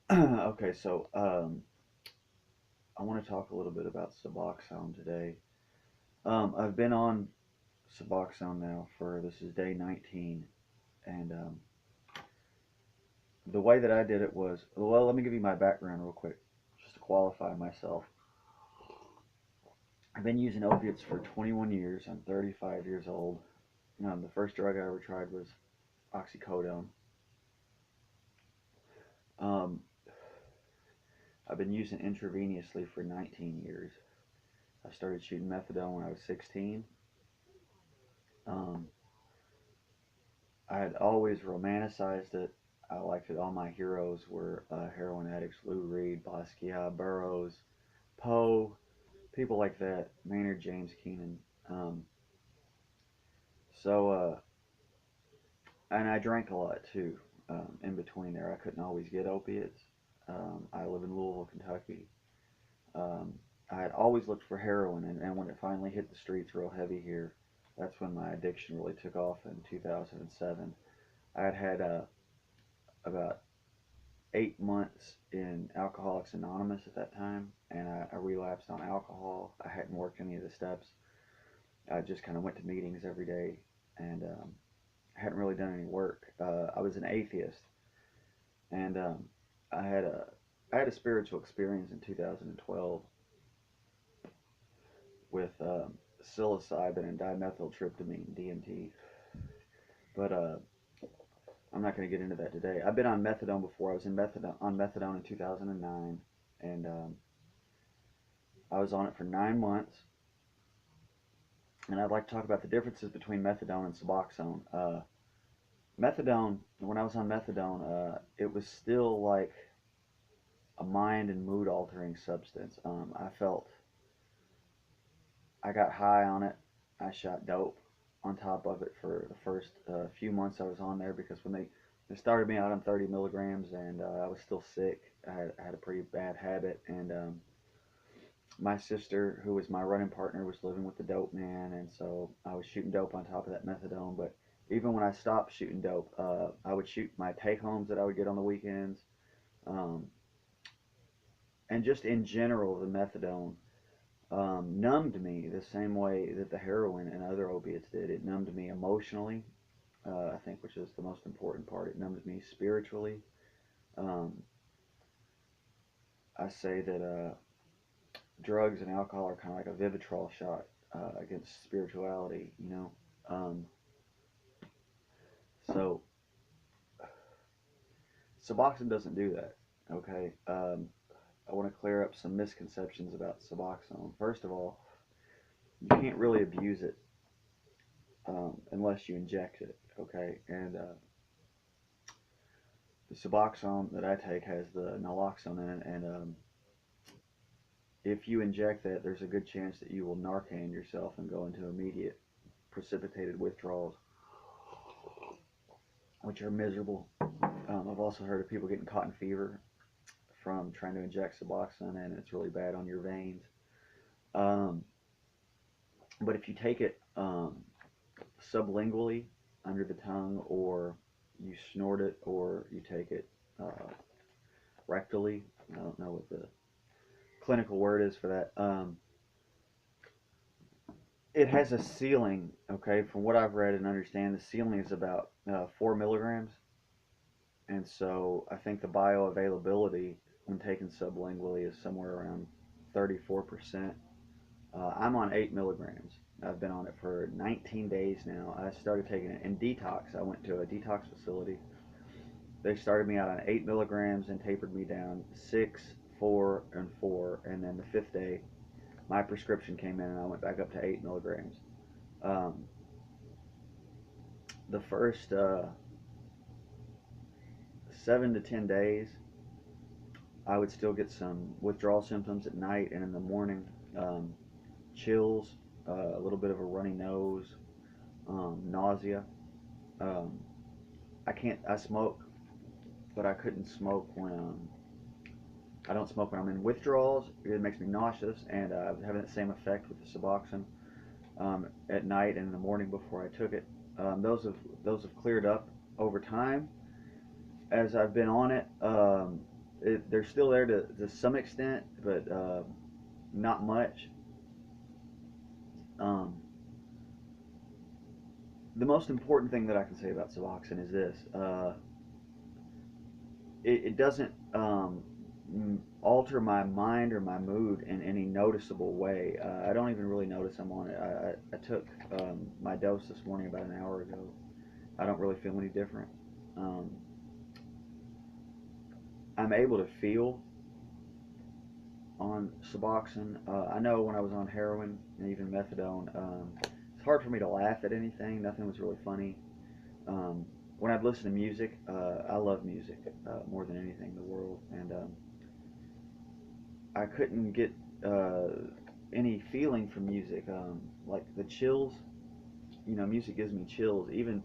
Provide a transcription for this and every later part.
Okay, so I want to talk a little bit about Suboxone today. I've been on Suboxone now for this is day 19, and the way that I did it was well. Let me give you my background real quick, just to qualify myself. I've been using opiates for 21 years. I'm 35 years old. The first drug I ever tried was oxycodone. Um, I've been using intravenously for 19 years. I started shooting methadone when I was 16. Um, I had always romanticized it. I liked it. All my heroes were heroin addicts: Lou Reed, Basquiat, Burroughs, Poe, people like that. Maynard James Keenan. Um, so, and I drank a lot too. In between there, I couldn't always get opiates. I live in Louisville, Kentucky. Um, I had always looked for heroin, and when it finally hit the streets real heavy here, that's when my addiction really took off in 2007. I had had about 8 months in Alcoholics Anonymous at that time, and I relapsed on alcohol. I hadn't worked any of the steps. I just kind of went to meetings every day, and hadn't really done any work. I was an atheist, and I had a I had a spiritual experience in 2012 with psilocybin and dimethyltryptamine (DMT). But I'm not going to get into that today. I've been on methadone before. I was on methadone in 2009, and I was on it for 9 months. And I'd like to talk about the differences between methadone and Suboxone. Methadone, when I was on methadone, it was still like a mind and mood altering substance. I got high on it. I shot dope on top of it for the first few months I was on there because when they started me out on 30 milligrams and I was still sick. I had a pretty bad habit, and my sister, who was my running partner, was living with the dope man, and so I was shooting dope on top of that methadone. But even when I stopped shooting dope, I would shoot my take homes that I would get on the weekends, um, and just in general, the methadone numbed me the same way that the heroin and other opiates did. It numbed me emotionally, I think, which is the most important part. It numbed me spiritually. Um, I say that drugs and alcohol are kind of like a Vivitrol shot against spirituality, you know. Um, so Suboxone doesn't do that. Okay. I want to clear up some misconceptions about Suboxone. First of all, you can't really abuse it unless you inject it. Okay, and the Suboxone that I take has the naloxone in it, and if you inject that, there's a good chance that you will Narcan yourself and go into immediate precipitated withdrawals, which are miserable. I've also heard of people getting cotton fever from trying to inject Suboxone, and it's really bad on your veins. Um, but if you take it sublingually under the tongue, or you snort it, or you take it rectally, I don't know what the clinical word is for that. It has a ceiling, okay, from what I've read and understand, the ceiling is about 4 milligrams. And so I think the bioavailability when taken sublingually is somewhere around 34%. I'm on 8 milligrams. I've been on it for 19 days now. I started taking it in detox. I went to a detox facility. They started me out on 8 milligrams and tapered me down 6, 4, and 4. And then the fifth day, my prescription came in and I went back up to 8 milligrams. Um, the first 7 to 10 days, I would still get some withdrawal symptoms at night and in the morning. Um, Chills, a little bit of a runny nose, nausea. Um, I can't. I smoke, but I couldn't smoke when I don't smoke when I'm in withdrawals. It makes me nauseous, and I was having the same effect with the Suboxone at night and in the morning before I took it. Those have cleared up over time as I've been on it. they're still there to some extent, but not much. Um, the most important thing that I can say about Suboxone is this: it doesn't alter my mind or my mood in any noticeable way. I don't even really notice I'm on it. I took my dose this morning about an hour ago. I don't really feel any different. Um, I'm able to feel on Suboxone. I know when I was on heroin and even methadone, it's hard for me to laugh at anything. Nothing was really funny. When I'd listen to music, I love music more than anything in the world, and I couldn't get any feeling from music, like the chills. Music gives me chills. Even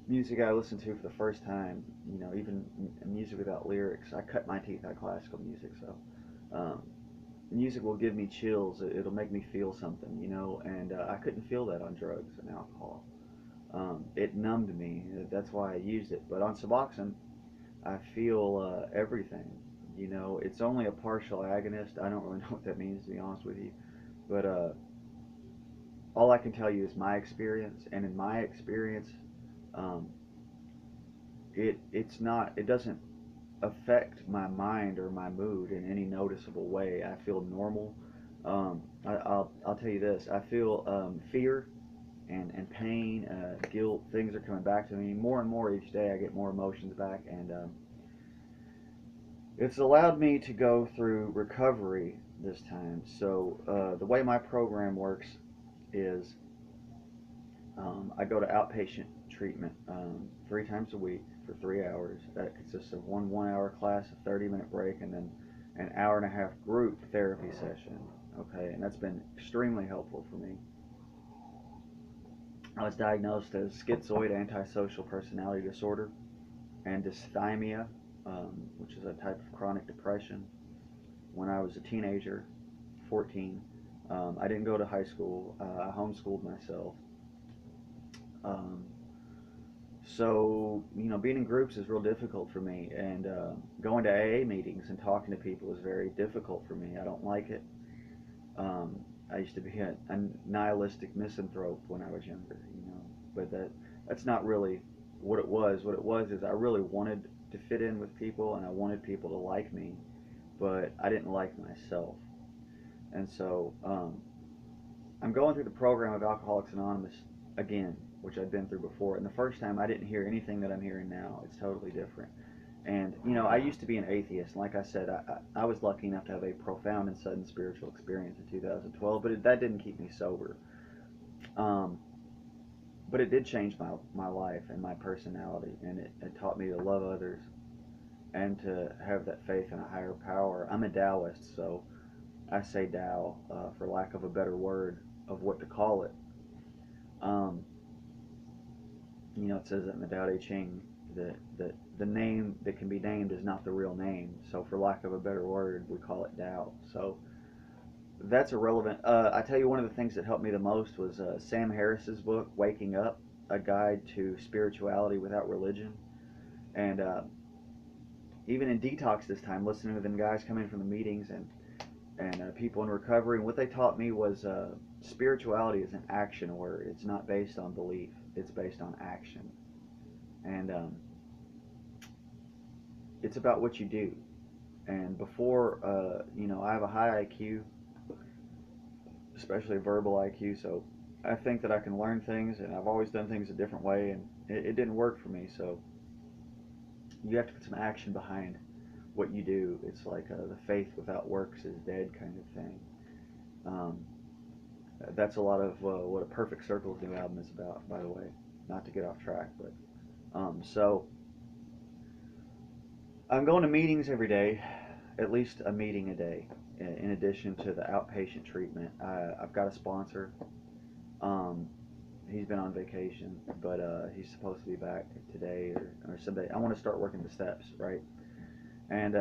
music I listen to for the first time, even music without lyrics. I cut my teeth on classical music, so music will give me chills. It'll make me feel something, and I couldn't feel that on drugs and alcohol. It numbed me. That's why I used it. But on Suboxone, I feel everything. It's only a partial agonist. I don't really know what that means, to be honest with you. But all I can tell you is my experience, and in my experience, um, it doesn't affect my mind or my mood in any noticeable way. I feel normal. I'll tell you this. I feel fear and pain, guilt. Things are coming back to me more and more each day. I get more emotions back, and it's allowed me to go through recovery this time. So the way my program works is I go to outpatient treatment 3 times a week for 3 hours. That consists of one 1 hour class, a 30-minute break, and then an hour and a half group therapy session. Okay, and that's been extremely helpful for me. I was diagnosed as schizoid antisocial personality disorder and dysthymia, which is a type of chronic depression, when I was a teenager, 14. I didn't go to high school. I homeschooled myself. Um, so, being in groups is real difficult for me, and going to AA meetings and talking to people is very difficult for me. I don't like it. I used to be a nihilistic misanthrope when I was younger, but that's not really what it was. What it was is I really wanted to fit in with people, and I wanted people to like me, but I didn't like myself. And so I'm going through the program of Alcoholics Anonymous again, which I'd been through before. And the first time I didn't hear anything that I'm hearing now. It's totally different. And, I used to be an atheist. And like I said, I was lucky enough to have a profound and sudden spiritual experience in 2012, but that didn't keep me sober. Um, but it did change my life and my personality, and it taught me to love others and to have that faith in a higher power. I'm a Taoist, so I say Tao for lack of a better word of what to call it. Um, it says that in the Tao Te Ching that the name that can be named is not the real name. So for lack of a better word, we call it Tao. So that's irrelevant. I tell you, one of the things that helped me the most was Sam Harris's book, Waking Up, A Guide to Spirituality Without Religion. And even in detox this time, listening to them guys come in from the meetings and people in recovery, and what they taught me was spirituality is an action word. It's not based on belief. It's based on action. And it's about what you do. And before, I have a high IQ, especially a verbal IQ, so I think that I can learn things, and I've always done things a different way, and it didn't work for me. So you have to put some action behind what you do. It's like the faith without works is dead kind of thing. Um, that's a lot of what A Perfect Circle's new album is about, by the way. Not to get off track, but so I'm going to meetings every day, at least a meeting a day, in addition to the outpatient treatment. I've got a sponsor. He's been on vacation, but he's supposed to be back today or someday. I want to start working the steps, right? And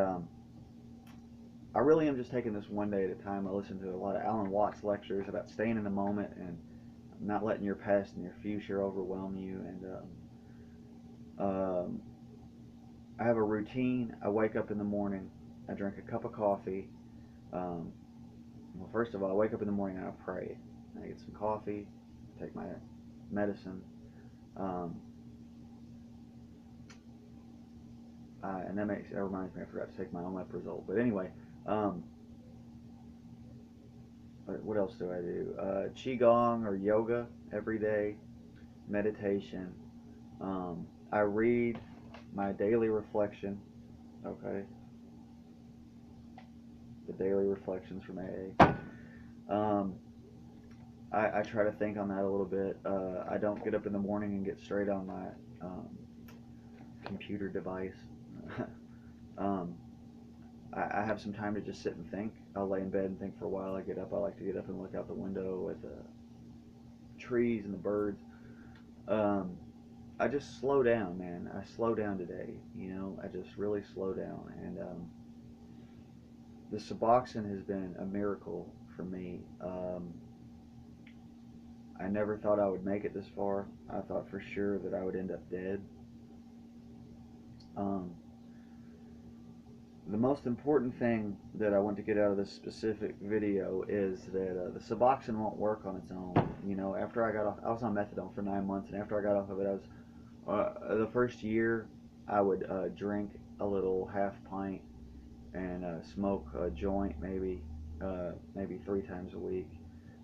I really am just taking this one day at a time. I listen to a lot of Alan Watts lectures about staying in the moment and not letting your past and your future overwhelm you. And I have a routine. I wake up in the morning. I drink a cup of coffee. Um, well, first of all, I wake up in the morning and I pray. I get some coffee, take my medicine, um, and that reminds me I forgot to take my omeprazole. But anyway, um, what else do I do? Qigong or yoga every day, meditation. I read my daily reflection. Okay, the daily reflections from AA. I try to think on that a little bit. I don't get up in the morning and get straight on my computer device. um, I have some time to just sit and think. I'll lay in bed and think for a while. I get up. I like to get up and look out the window at the trees and the birds. Um, I just slow down, man. I slow down today. You know, I just really slow down. And the Suboxone has been a miracle for me. I never thought I would make it this far. I thought for sure that I would end up dead. Um, the most important thing that I want to get out of this specific video is that the Suboxone won't work on its own. You know, after I got off, I was on methadone for 9 months, and after I got off of it, I was the first year I would drink a little half pint and smoke a joint maybe 3 times a week,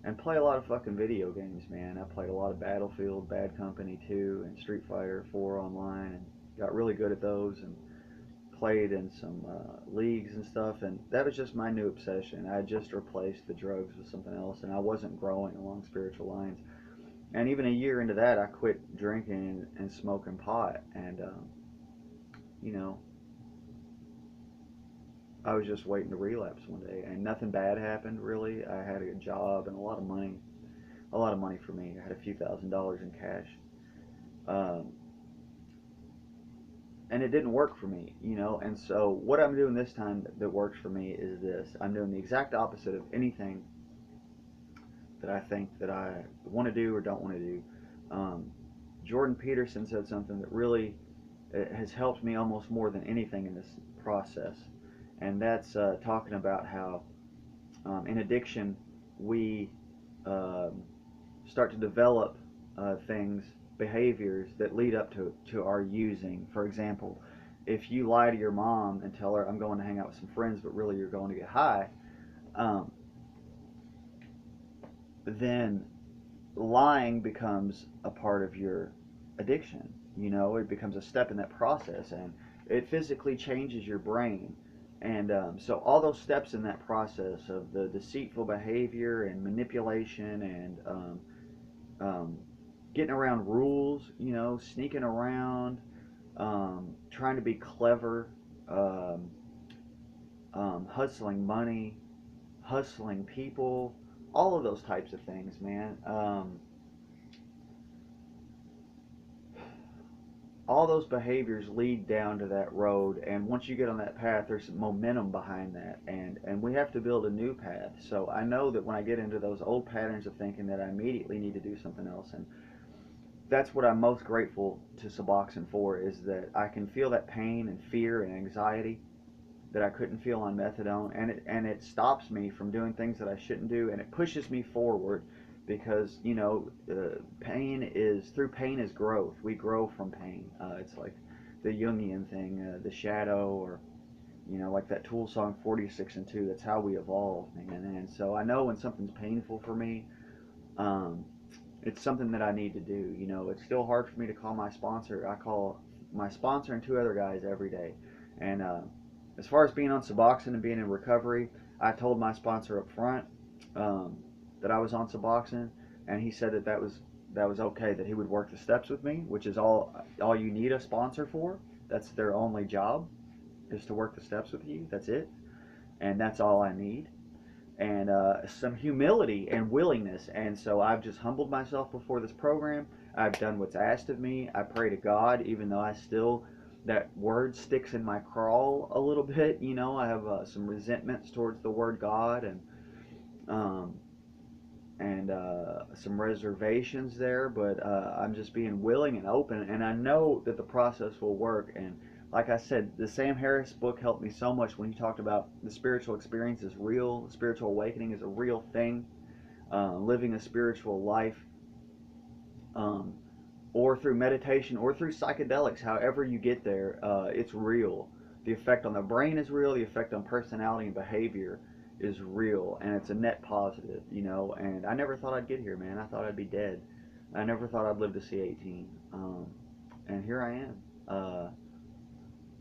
and play a lot of fucking video games, man. I played a lot of Battlefield, Bad Company 2, and Street Fighter 4 online, and got really good at those, and played in some leagues and stuff, and that was just my new obsession. I just replaced the drugs with something else, and I wasn't growing along spiritual lines. And even a year into that, I quit drinking and smoking pot, and you know, I was just waiting to relapse one day, and nothing bad happened really. I had a job and a lot of money for me. I had a few $1,000s in cash, um, and it didn't work for me, you know. And so what I'm doing this time that works for me is this: I'm doing the exact opposite of anything that I think that I want to do or don't want to do. Um, Jordan Peterson said something that really has helped me almost more than anything in this process, and that's talking about how in addiction we um, start to develop things, behaviors that lead up to our using. For example, if you lie to your mom and tell her I'm going to hang out with some friends, but really you're going to get high, um, then lying becomes a part of your addiction. You know, it becomes a step in that process, and it physically changes your brain. And so all those steps in that process of the deceitful behavior and manipulation and um, getting around rules, you know, sneaking around, trying to be clever, um, hustling money, hustling people, all of those types of things, man. All those behaviors lead down to that road, and once you get on that path, there's some momentum behind that, and we have to build a new path. So I know that when I get into those old patterns of thinking, that I immediately need to do something else, and that's what I'm most grateful to Suboxone for, is that I can feel that pain and fear and anxiety that I couldn't feel on methadone, and it stops me from doing things that I shouldn't do, and it pushes me forward, because you know, through pain is growth. We grow from pain. It's like the Jungian thing, the shadow, or you know, like that Tool song 46 and 2. That's how we evolve, man. And so I know when something's painful for me, um, it's something that I need to do. You know, it's still hard for me to call my sponsor. I call my sponsor and 2 other guys every day, and as far as being on Suboxone and being in recovery, I told my sponsor up front um, that I was on Suboxone, and he said that that was okay, that he would work the steps with me, which is all you need a sponsor for. That's their only job, is to work the steps with you. That's it, and that's all I need. And some humility and willingness. And so I've just humbled myself before this program. I've done what's asked of me. I pray to God, even though I still, that word sticks in my crawl a little bit. You know, I have some resentments towards the word God, um, and some reservations there. But I'm just being willing and open, and I know that the process will work. And like I said, the Sam Harris book helped me so much when he talked about the spiritual experience is real, spiritual awakening is a real thing, living a spiritual life, um, or through meditation or through psychedelics, however you get there, it's real. The effect on the brain is real. The effect on personality and behavior is real, and it's a net positive, you know. And I never thought I'd get here, man. I thought I'd be dead. I never thought I'd live to see 18, and here I am.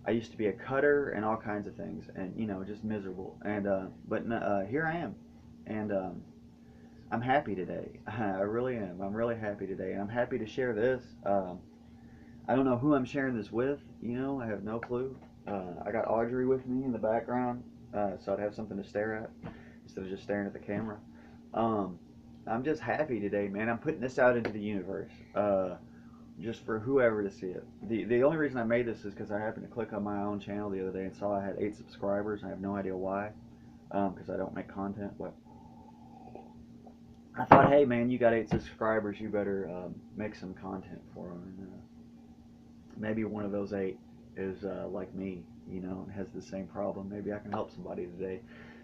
I used to be a cutter and all kinds of things, and you know, just miserable. And but here I am, and I'm happy today. I really am. I'm really happy today, and I'm happy to share this. I don't know who I'm sharing this with. You know, I have no clue. I got Audrey with me in the background, so I'd have something to stare at instead of just staring at the camera. Um, I'm just happy today, man. I'm putting this out into the universe, just for whoever to see it. The only reason I made this is because I happened to click on my own channel the other day and saw I had 8 subscribers. I have no idea why, because I don't make content, but I thought, hey man, you got 8 subscribers, you better make some content for them. And, maybe one of those 8 is like me, you know, and has the same problem. Maybe I can help somebody today.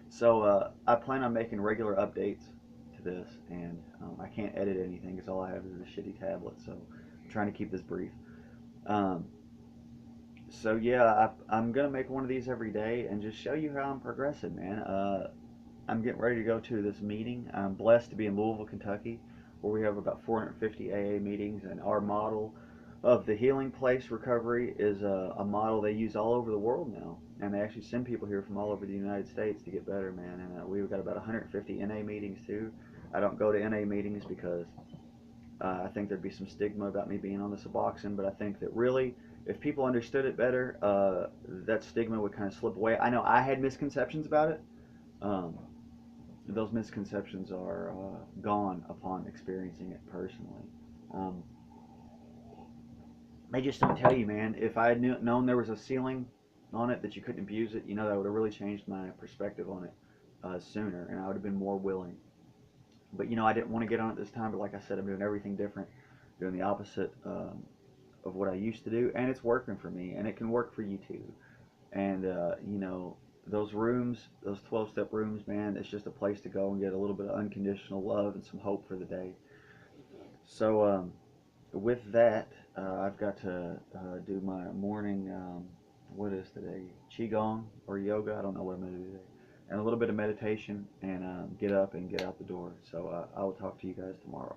So I plan on making regular updates to this, and I can't edit anything because all I have is a shitty tablet. So I'm trying to keep this brief. Um, so yeah, I'm gonna make one of these every day and just show you how I'm progressing, man. I'm getting ready to go to this meeting. I'm blessed to be in Louisville, Kentucky, where we have about 450 AA meetings, and our model of the healing place recovery is a model they use all over the world now, and they actually send people here from all over the United States to get better, man. And we've got about 150 NA meetings too. I don't go to NA meetings because I think there'd be some stigma about me being on the Suboxone, but I think that really, if people understood it better, that stigma would kind of slip away. I know I had misconceptions about it. Um, those misconceptions are gone upon experiencing it personally. Um, they just don't tell you, man. If I had known there was a ceiling on it that you couldn't abuse it, you know, that would have really changed my perspective on it sooner, and I would have been more willing. But you know, I didn't want to get on it this time. But like I said, I'm doing everything different, doing the opposite of what I used to do, and it's working for me, and it can work for you too. And you know, those rooms, those 12-step rooms, man, it's just a place to go and get a little bit of unconditional love and some hope for the day. So with that, I've got to do my morning, what is today, qigong or yoga, I don't know what I'm going to do today, and a little bit of meditation, and get up and get out the door. So I will talk to you guys tomorrow.